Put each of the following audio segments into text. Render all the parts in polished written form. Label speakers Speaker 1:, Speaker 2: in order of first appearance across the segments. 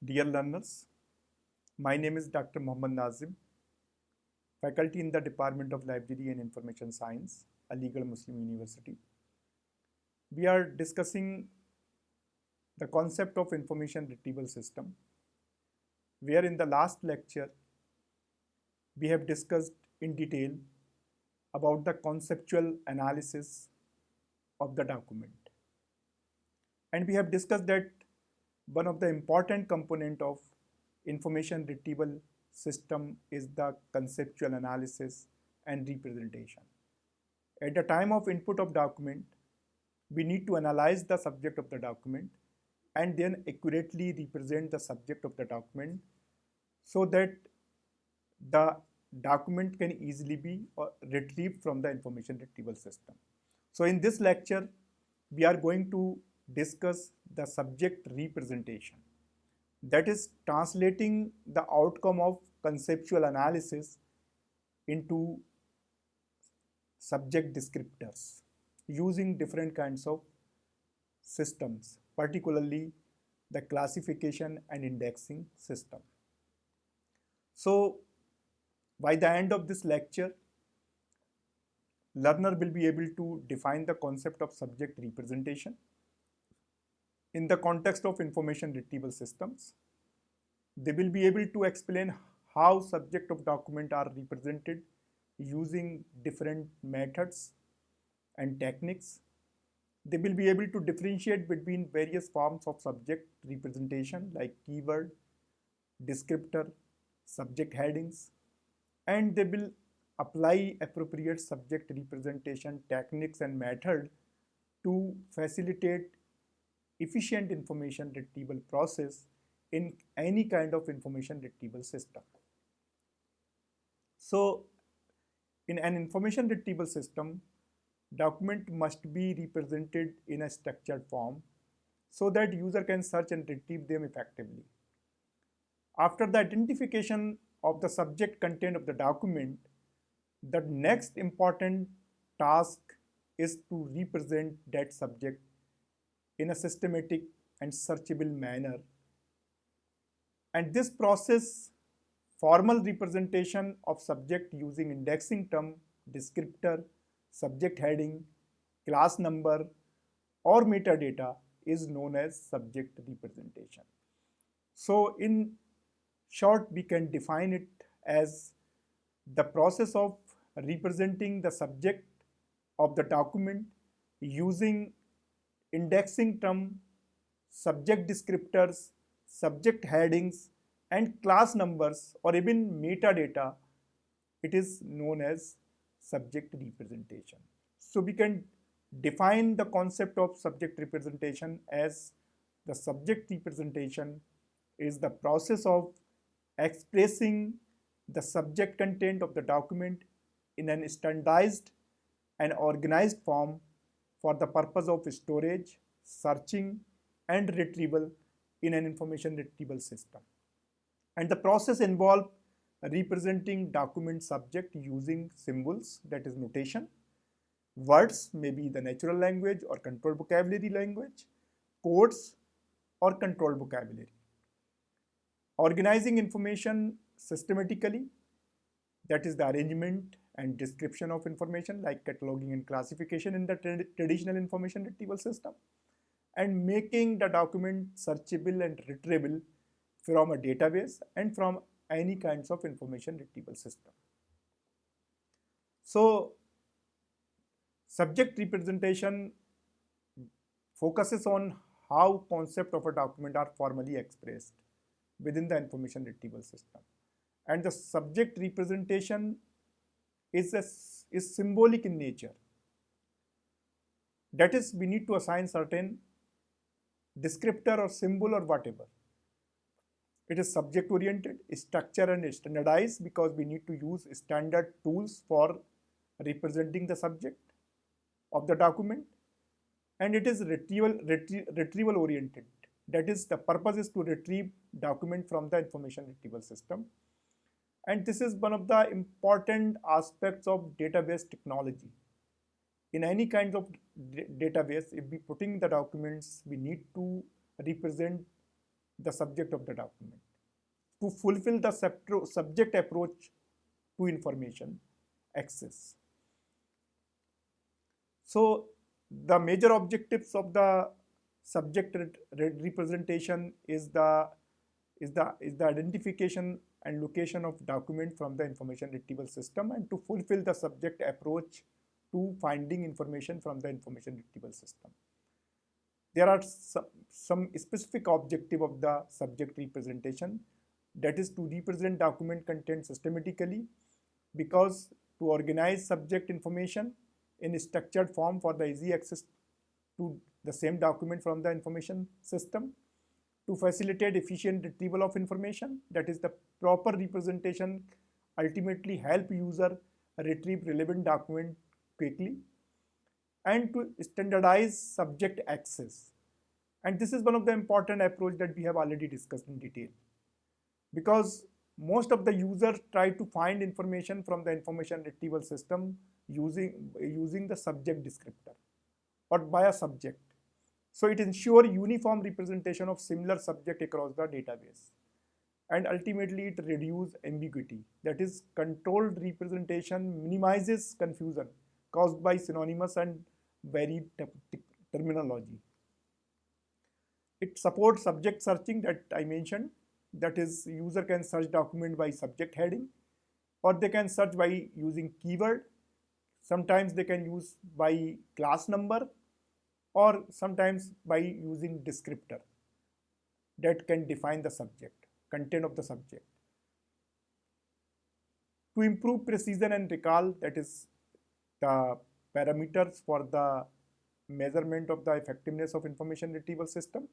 Speaker 1: Dear learners, my name is Dr. Mohammad Nazim, faculty in the Department of Library and Information Science, Aligarh Muslim University. We are discussing the concept of information retrieval system, where in the last lecture we have discussed in detail about the conceptual analysis of the document. And we have discussed that one of the important component of information retrieval system is the conceptual analysis and representation. At the time of input of document, we need to analyze the subject of the document and then accurately represent the subject of the document so that the document can easily be retrieved from the information retrieval system. So in this lecture, we are going to discuss the subject representation. That is translating the outcome of conceptual analysis into subject descriptors using different kinds of systems, particularly the classification and indexing system. So by the end of this lecture, learner will be able to define the concept of subject representation in the context of information retrieval systems. They will be able to explain how subject of document are represented using different methods and techniques. They will be able to differentiate between various forms of subject representation like keyword, descriptor, subject headings, and they will apply appropriate subject representation techniques and method to facilitate efficient information retrieval process in any kind of information retrieval system. So in an information retrieval system, document must be represented in a structured form so that user can search and retrieve them effectively. After the identification of the subject content of the document, the next important task is to represent that subject in a systematic and searchable manner. And this process, formal representation of subject using indexing term, descriptor, subject heading, class number, or metadata is known as subject representation. So in short, we can define it as the process of representing the subject of the document using indexing term, subject descriptors, subject headings, and class numbers or even metadata. It is known as subject representation. So we can define the concept of subject representation as the subject representation is the process of expressing the subject content of the document in an standardized and organized form for the purpose of storage, searching, and retrieval in an information retrieval system. And the process involves representing document subject using symbols, that is notation, words, maybe the natural language or controlled vocabulary language, codes or controlled vocabulary. Organizing information systematically, that is the arrangement and description of information like cataloging and classification in the traditional information retrieval system, and making the document searchable and retrievable from a database and from any kinds of information retrieval system. So subject representation focuses on how concept of a document are formally expressed within the information retrieval system. And the subject representation is symbolic in nature. That is, we need to assign certain descriptor or symbol or whatever. It is subject oriented, structured and standardized because we need to use standard tools for representing the subject of the document. And it is retrieval oriented. That is, the purpose is to retrieve document from the information retrieval system. And this is one of the important aspects of database technology. In any kind of database, if we putting the documents, we need to represent the subject of the document, to fulfill the subject approach to information access. So the major objectives of the subject representation is the identification and location of document from the information retrieval system, and to fulfill the subject approach to finding information from the information retrieval system. There are some specific objective of the subject representation, that is to represent document content systematically, because to organize subject information in a structured form for the easy access to the same document from the information system, to facilitate efficient retrieval of information, that is the proper representation ultimately help user retrieve relevant document quickly, and to standardize subject access. And this is one of the important approach that we have already discussed in detail, because most of the users try to find information from the information retrieval system using the subject descriptor or by a subject. So it ensures uniform representation of similar subject across the database, and ultimately it reduces ambiguity, that is controlled representation minimizes confusion caused by synonymous and varied terminology. It supports subject searching that I mentioned, that is user can search document by subject heading, or they can search by using keyword. Sometimes they can use by class number, or sometimes by using descriptor that can define the subject, content of the subject. To improve precision and recall, that is the parameters for the measurement of the effectiveness of information retrieval system,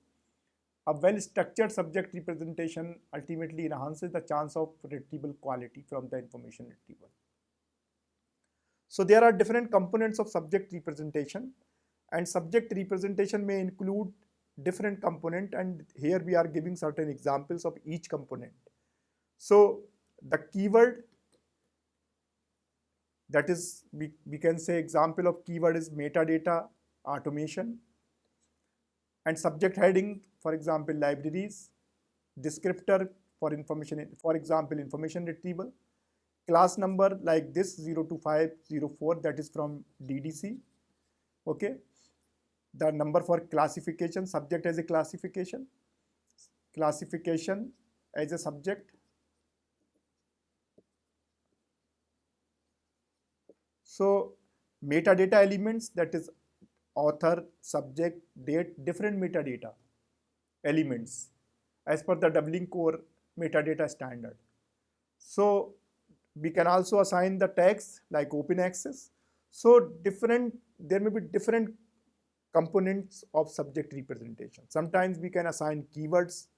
Speaker 1: a well-structured subject representation ultimately enhances the chance of retrieval quality from the information retrieval. So there are different components of subject representation, and subject representation may include different component, and here we are giving certain examples of each component. So the keyword, that is we can say example of keyword is metadata automation, and subject heading, for example libraries, descriptor for information, for example information retrieval, class number like this 02504, that is from DDC, okay, the number for classification, subject as a classification as a subject. So metadata elements, that is author, subject, date, different metadata elements as per the Dublin Core metadata standard. So we can also assign the tags like open access. So there may be different components of subject representation. Sometimes we can assign keywords,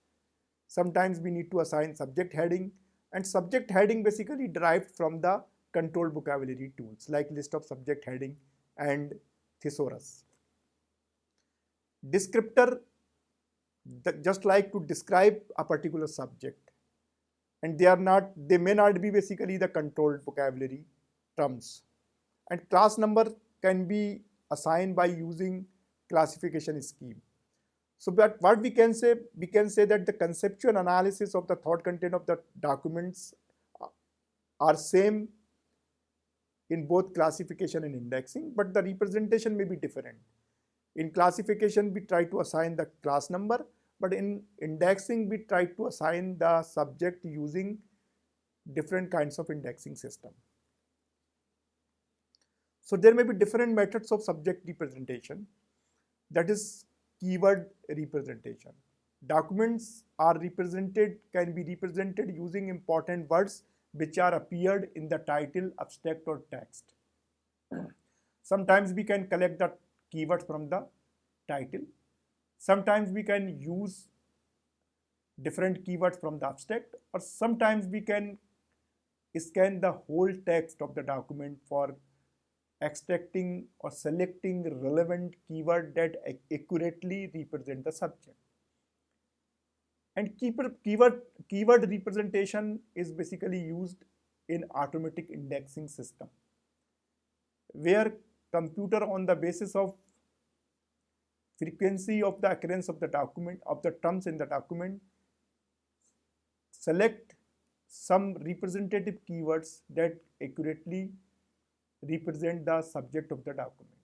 Speaker 1: sometimes we need to assign subject heading, and subject heading basically derived from the controlled vocabulary tools like list of subject heading and thesaurus. Descriptor, just like to describe a particular subject, and they may not be basically the controlled vocabulary terms. And class number can be assigned by using classification scheme. So but what we can say that the conceptual analysis of the thought content of the documents are same in both classification and indexing, but the representation may be different. In classification, we try to assign the class number, but in indexing, we try to assign the subject using different kinds of indexing system. So there may be different methods of subject representation, that is keyword representation. Documents can be represented using important words which are appeared in the title, abstract or text. Sometimes we can collect the keywords from the title. Sometimes we can use different keywords from the abstract, or sometimes we can scan the whole text of the document for extracting or selecting relevant keyword that accurately represent the subject. And keyword representation is basically used in automatic indexing system, where computer on the basis of frequency of the occurrence of the document, of the terms in the document, select some representative keywords that accurately represent the subject of the document.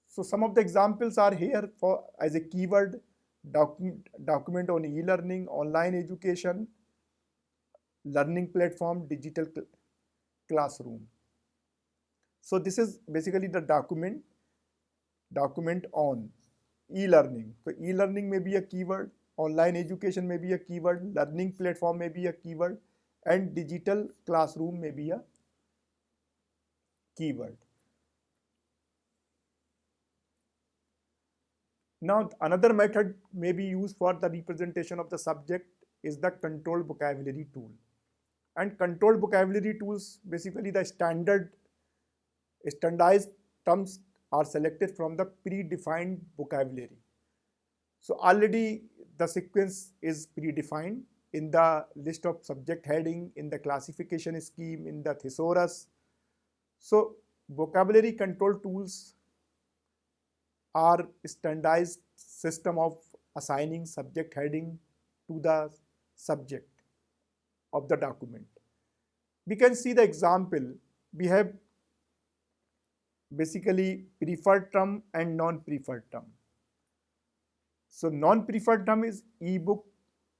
Speaker 1: So some of the examples are here for as a keyword: document on e-learning, online education, learning platform, digital classroom. So this is basically the document on e-learning. So e-learning may be a keyword, online education may be a keyword, learning platform may be a keyword, and digital classroom may be a keyword. Now another method may be used for the representation of the subject is the controlled vocabulary tool. And controlled vocabulary tools, basically the standardized terms are selected from the predefined vocabulary. So already the sequence is predefined in the list of subject heading, in the classification scheme, in the thesaurus. So vocabulary control tools are standardized system of assigning subject heading to the subject of the document. We can see the example. We have basically preferred term and non-preferred term. So non-preferred term is ebook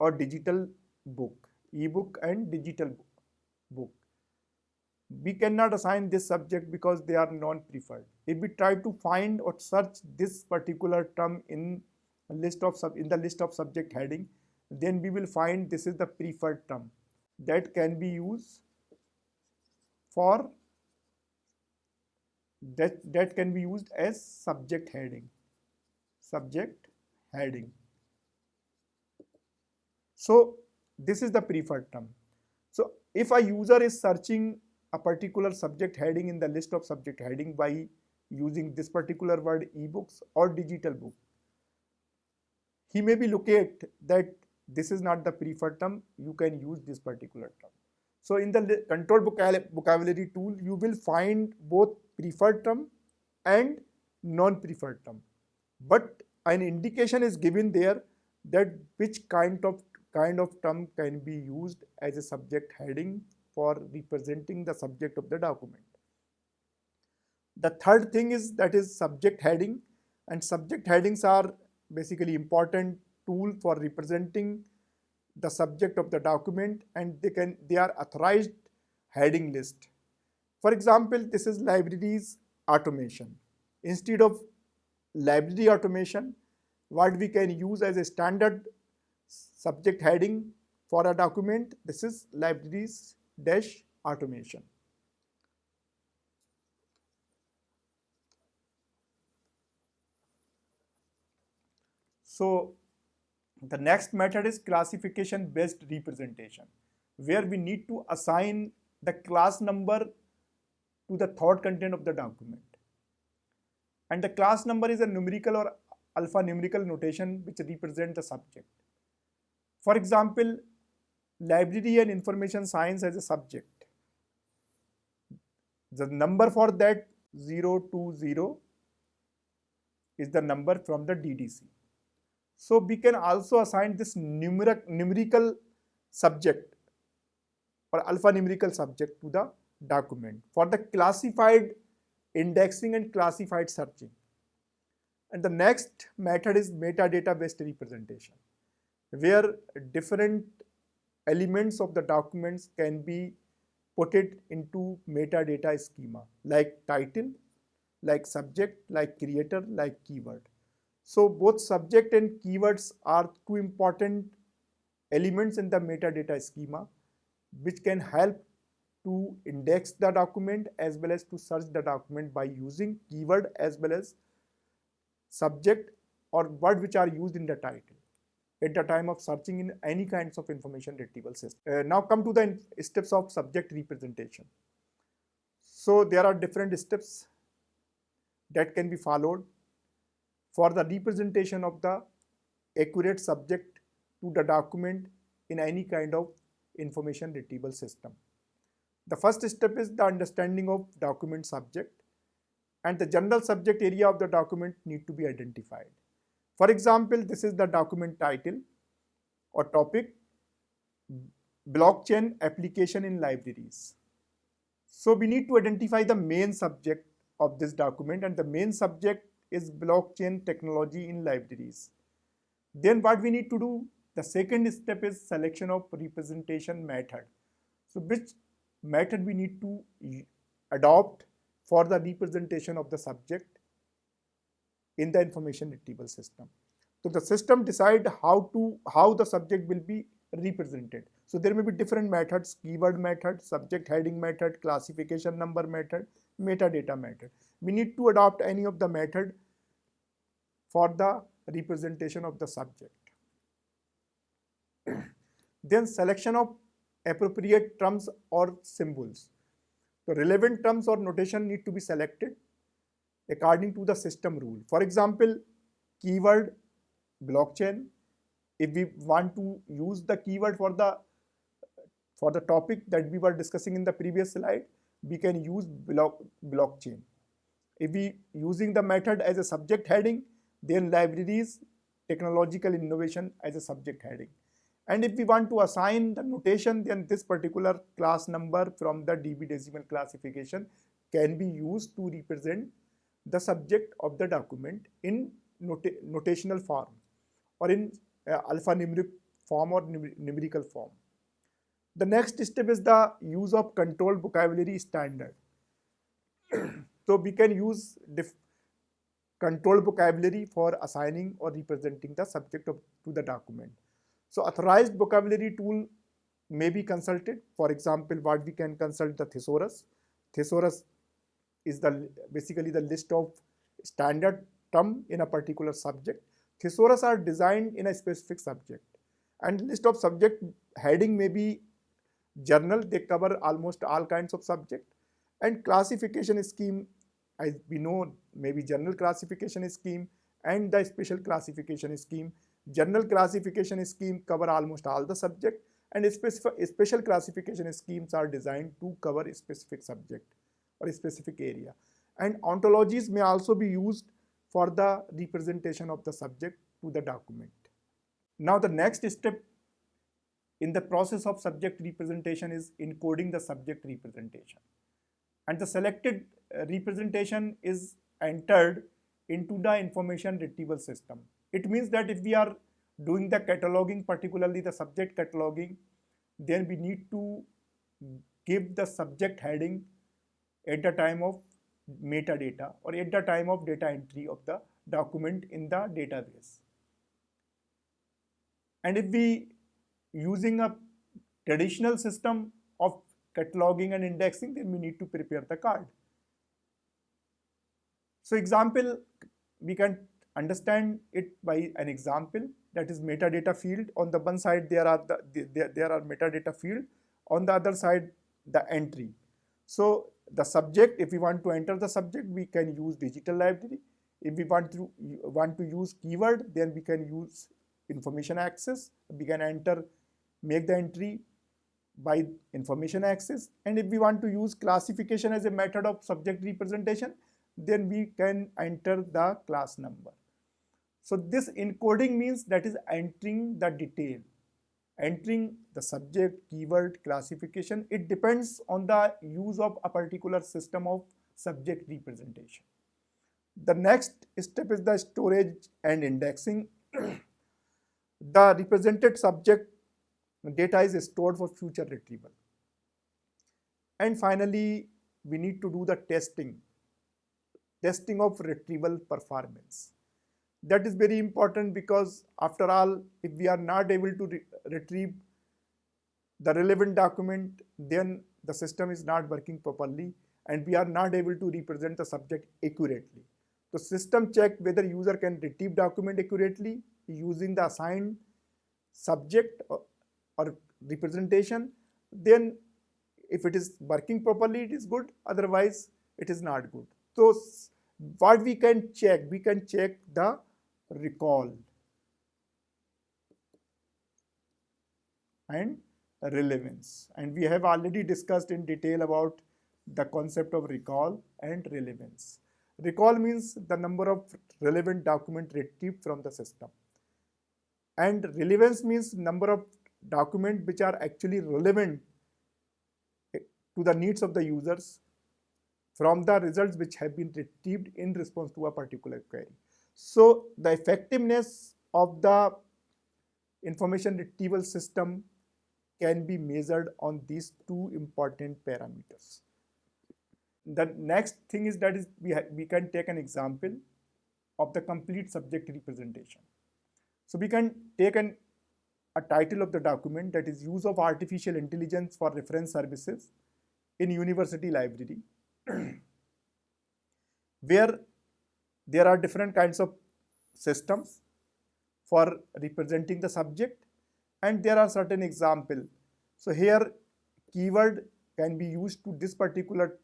Speaker 1: or digital book, ebook and digital book. We cannot assign this subject because they are non-preferred. If we try to find or search this particular term in the list of subject heading, then we will find this is the preferred term that can be used for that can be used as subject heading. So this is the preferred term. So if a user is searching a particular subject heading in the list of subject heading by using this particular word ebooks or digital book, he may be locate that this is not the preferred term, you can use this particular term. So in the controlled vocabulary tool, you will find both preferred term and non-preferred term. But an indication is given there that which kind of term can be used as a subject heading for representing the subject of the document. The third thing is that is subject heading, and subject headings are basically important tool for representing the subject of the document, and they are authorized heading list. For example, this is libraries automation. Instead of library automation, what we can use as a standard subject heading for a document, this is libraries automation. So the next method is classification based representation, where we need to assign the class number to the thought content of the document. And the class number is a numerical or alphanumerical notation which represent the subject. For example, library and information science as a subject. The number for that 020 is the number from the DDC. So we can also assign this numerical subject or alphanumerical subject to the document for the classified indexing and classified searching. And the next method is metadata based representation, where different elements of the documents can be put it into metadata schema, like title, like subject, like creator, like keyword. So both subject and keywords are two important elements in the metadata schema, which can help to index the document as well as to search the document by using keyword as well as subject or word which are used in the title at the time of searching in any kinds of information retrieval system. Now come to the steps of subject representation. So there are different steps that can be followed for the representation of the accurate subject to the document in any kind of information retrieval system. The first step is the understanding of document subject, and the general subject area of the document need to be identified. For example, this is the document title or topic, blockchain application in libraries. So we need to identify the main subject of this document, and the main subject is blockchain technology in libraries. Then what we need to do, the second step is selection of representation method. So which method we need to adopt for the representation of the subject in the information retrieval system. So the system decide how the subject will be represented. So there may be different methods: keyword method, subject heading method, classification number method, metadata method. We need to adopt any of the method for the representation of the subject. Then selection of appropriate terms or symbols. The relevant terms or notation need to be selected according to the system rule. For example, keyword blockchain. If we want to use the keyword for the topic that we were discussing in the previous slide, we can use blockchain. If we using the method as a subject heading, then libraries technological innovation as a subject heading. And if we want to assign the notation, then this particular class number from the DB decimal classification can be used to represent the subject of the document in notational form, or in alphanumeric form or numerical form. The next step is the use of controlled vocabulary standard. So we can use controlled vocabulary for assigning or representing the subject to the document. So authorized vocabulary tool may be consulted. For example, what we can consult the thesaurus. Thesaurus is basically the list of standard term in a particular subject. Thesaurus are designed in a specific subject, and list of subject heading may be general. They cover almost all kinds of subject. And classification scheme, as we know, maybe general classification scheme and the special classification scheme. General classification scheme cover almost all the subject, and special classification schemes are designed to cover a specific subject or a specific area. And ontologies may also be used for the representation of the subject to the document. Now the next step in the process of subject representation is encoding the subject representation. And the selected representation is entered into the information retrieval system. It means that if we are doing the cataloging, particularly the subject cataloging, then we need to give the subject heading at the time of metadata or at the time of data entry of the document in the database. And if we using a traditional system of cataloging and indexing, then we need to prepare the card. So example, we can understand it by an example, that is metadata field. On the one side there are metadata field, on the other side the entry. So the subject, if we want to enter the subject, we can use digital library. If we want to use keyword, then we can use information access. We can make the entry by information access. And if we want to use classification as a method of subject representation, then we can enter the class number. So this encoding means that is entering the detail, entering the subject, keyword, classification. It depends on the use of a particular system of subject representation. The next step is the storage and indexing. The represented subject data is stored for future retrieval. And finally, we need to do the testing of retrieval performance. That is very important, because after all, if we are not able to retrieve the relevant document, then the system is not working properly and we are not able to represent the subject accurately. The system check whether user can retrieve document accurately using the assigned subject or representation. Then if it is working properly, it is good, otherwise it is not good. So what we can check the recall and relevance, and we have already discussed in detail about the concept of recall and relevance. Recall means the number of relevant document retrieved from the system, and relevance means number of documents which are actually relevant to the needs of the users from the results which have been retrieved in response to a particular query. So the effectiveness of the information retrieval system can be measured on these two important parameters. The next thing is that we can take an example of the complete subject representation. So we can take a title of the document, that is use of artificial intelligence for reference services in university library, where there are different kinds of systems for representing the subject, and there are certain examples. So here keyword can be used to this particular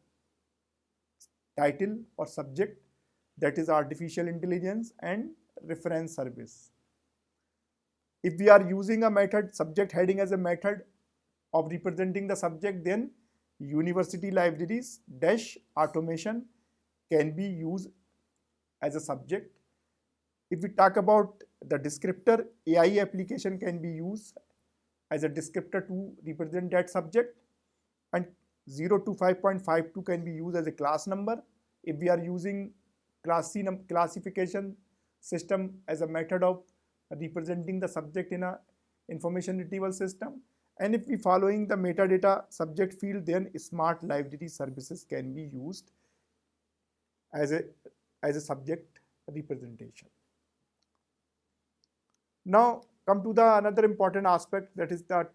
Speaker 1: title or subject, that is artificial intelligence and reference service. If we are using a method, subject heading as a method of representing the subject, then university libraries dash automation can be used as a subject. If we talk about the descriptor, AI application can be used as a descriptor to represent that subject, and 0 to 5.52 can be used as a class number. If we are using classification system as a method of representing the subject in a information retrieval system, and if we following the metadata subject field, then smart library services can be used as a subject representation. Now come to the another important aspect, that is the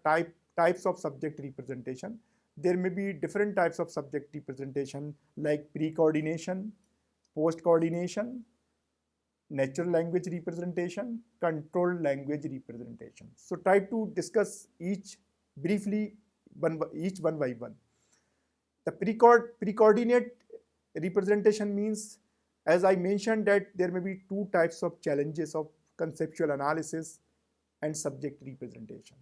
Speaker 1: types of subject representation. There may be different types of subject representation like pre-coordination, post-coordination, natural language representation, controlled language representation. So try to discuss each briefly, each one by one. The pre-coordinate representation means, as I mentioned, that there may be two types of challenges of conceptual analysis and subject representation.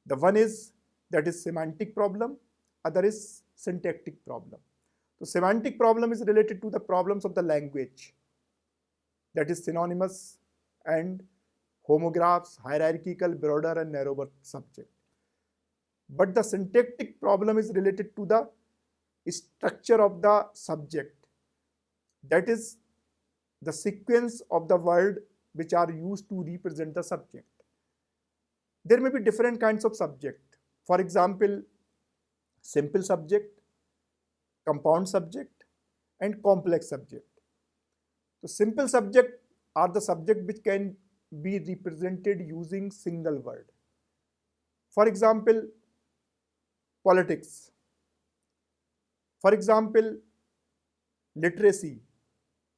Speaker 1: The one is that is semantic problem, other is syntactic problem. So semantic problem is related to the problems of the language, that is synonymous and homographs, hierarchical, broader and narrower subject. But the syntactic problem is related to the structure of the subject, that is the sequence of the word which are used to represent the subject. There may be different kinds of subject. For example, simple subject, compound subject, and complex subject. So simple subject are the subject which can be represented using single word. For example, politics. For example, literacy.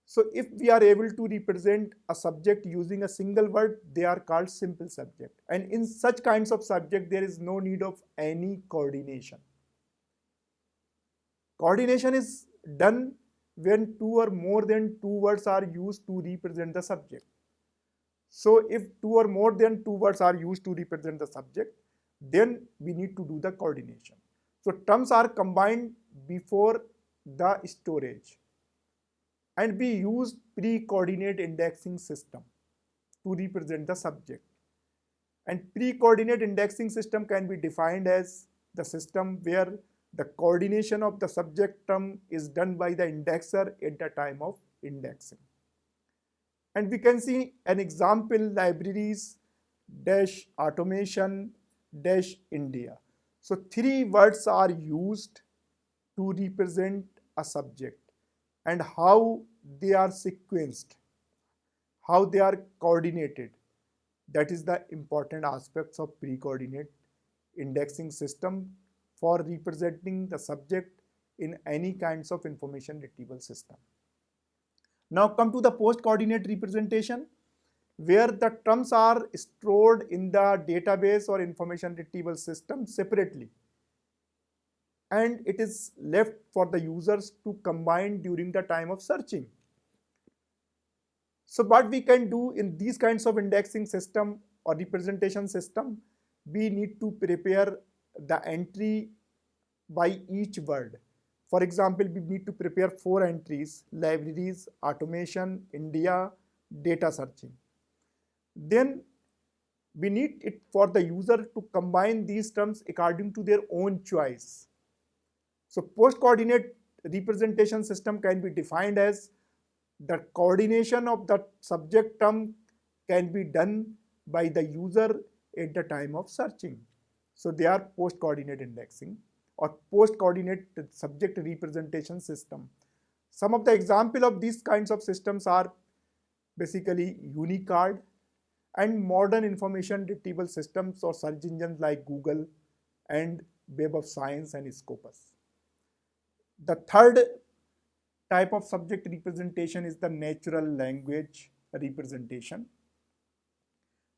Speaker 1: So if we are able to represent a subject using a single word, they are called simple subject. And in such kinds of subject, there is no need of any coordination. Coordination is done when two or more than two words are used to represent the subject. So if two or more than two words are used to represent the subject, then we need to do the coordination. So terms are combined before the storage, and we use pre-coordinate indexing system to represent the subject. And pre-coordinate indexing system can be defined as the system where the coordination of the subject term is done by the indexer at the time of indexing. And we can see an example, libraries dash automation dash India. So three words are used to represent a subject, and how they are sequenced, how they are coordinated. That is the important aspects of pre-coordinate indexing system for representing the subject in any kinds of information retrieval system. Now come to the post-coordinate representation, where the terms are stored in the database or information retrieval system separately, and it is left for the users to combine during the time of searching. So what we can do in these kinds of indexing system or representation system, we need to prepare the entry by each word. For example, we need to prepare 4 entries: libraries, automation, India, data searching. Then We need it for the user to combine these terms according to their own choice. So post-coordinate representation system can be defined as the coordination of the subject term can be done by the user at the time of searching. So they are post-coordinate indexing or post-coordinate subject representation system. Some of the example of these kinds of systems are basically Unicard and modern information retrieval systems or search engines like Google and Web of Science and Scopus. The third type of subject representation is the natural language representation,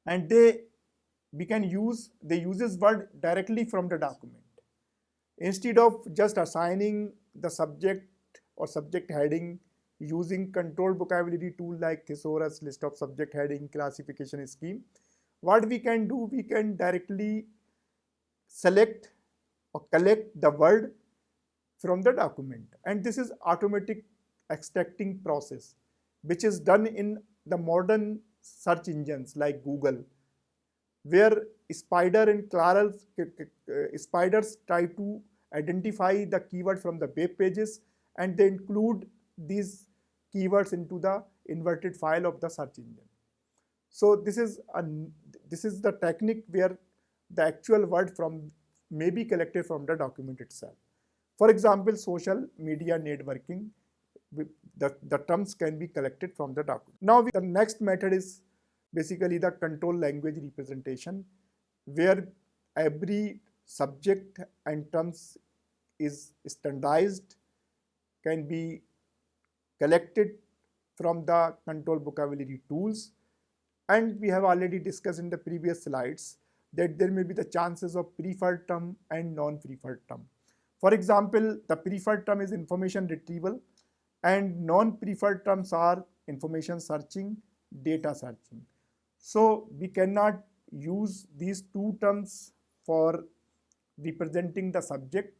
Speaker 1: and they uses word directly from the document. Instead of just assigning the subject or subject heading using controlled vocabulary tool like thesaurus, list of subject heading, classification scheme, what we can do, we can directly select or collect the word from the document, and this is automatic extracting process which is done in the modern search engines like Google, where Spider and Claral spiders try to identify the keyword from the web pages and they include these keywords into the inverted file of the search engine. So this is the technique where the actual word may be collected from the document itself. For example, social media networking, the terms can be collected from the document. Now the next method is basically the control language representation, where every subject and terms is standardized, can be collected from the control vocabulary tools. And we have already discussed in the previous slides that there may be the chances of preferred term and non-preferred term. For example, the preferred term is information retrieval and non-preferred terms are information searching, data searching. So we cannot use these two terms for representing the subject.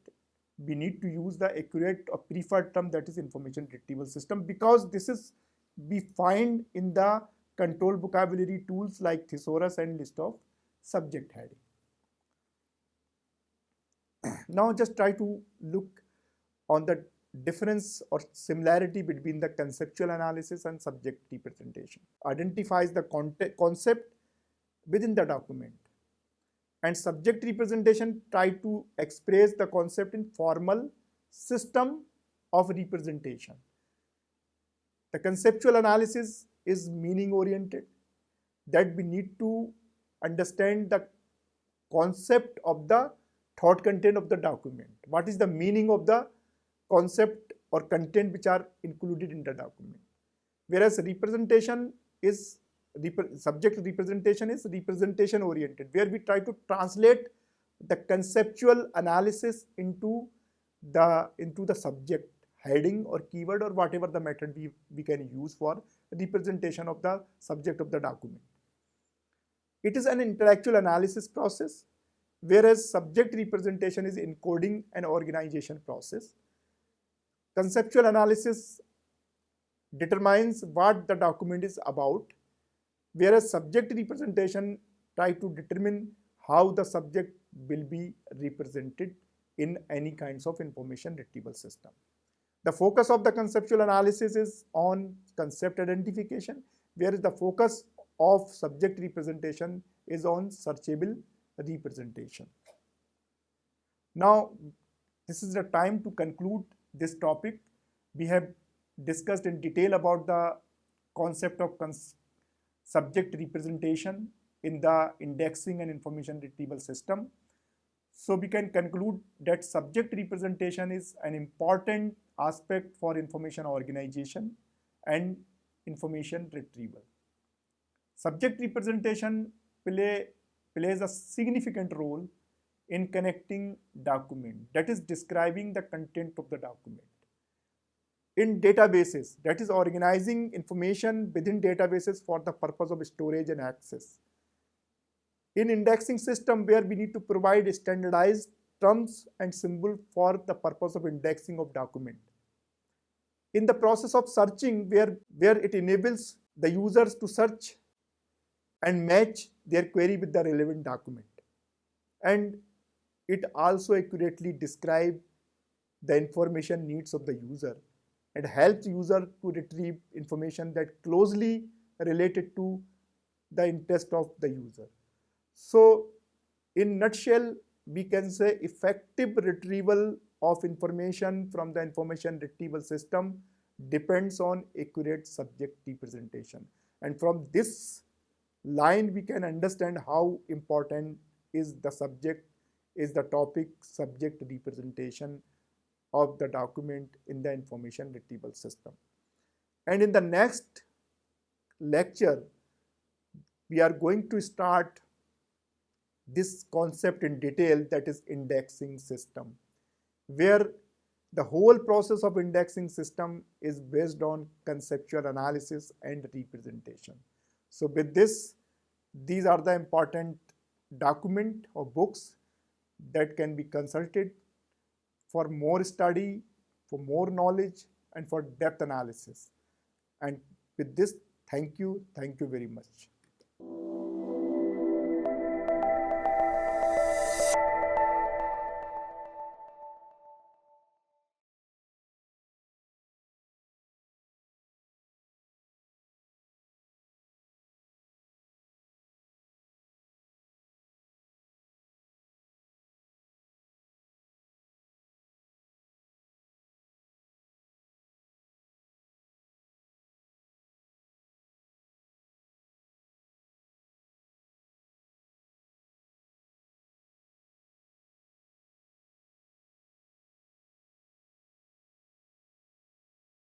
Speaker 1: We need to use the accurate or preferred term, that is information retrieval system, because this is we find in the control vocabulary tools like thesaurus and list of subject heading. Now just try to look on the difference or similarity between the conceptual analysis and subject representation. Identifies the concept within the document, and subject representation try to express the concept in formal system of representation. The conceptual analysis is meaning oriented, that we need to understand the concept of the thought content of the document. What is the meaning of the concept or content which are included in the document? Whereas representation is subject representation is representation oriented, where we try to translate the conceptual analysis into the subject heading or keyword or whatever the method we can use for representation of the subject of the document. It is an intellectual analysis process, whereas subject representation is encoding and organization process. Conceptual analysis determines what the document is about, whereas subject representation try to determine how the subject will be represented in any kinds of information retrieval system. The focus of the conceptual analysis is on concept identification, whereas the focus of subject representation is on searchable representation. Now, this is the time to conclude this topic. We have discussed in detail about the concept of subject representation in the indexing and information retrieval system. So we can conclude that subject representation is an important aspect for information organization and information retrieval. Subject representation plays a significant role in connecting document, that is describing the content of the document. In databases, that is organizing information within databases for the purpose of storage and access. In indexing system, where we need to provide standardized terms and symbols for the purpose of indexing of document. In the process of searching, where it enables the users to search and match their query with the relevant document. And it also accurately describes the information needs of the user and helps user to retrieve information that closely related to the interest of the user. So in nutshell, we can say effective retrieval of information from the information retrieval system depends on accurate subject representation. And from this line, we can understand how important is the subject, is the topic subject representation of the document in the information retrieval system. And in the next lecture, we are going to start this concept in detail, that is indexing system, where the whole process of indexing system is based on conceptual analysis and representation. So with this, these are the important document or books that can be consulted for more study, for more knowledge, and for depth analysis. And with this, thank you very much.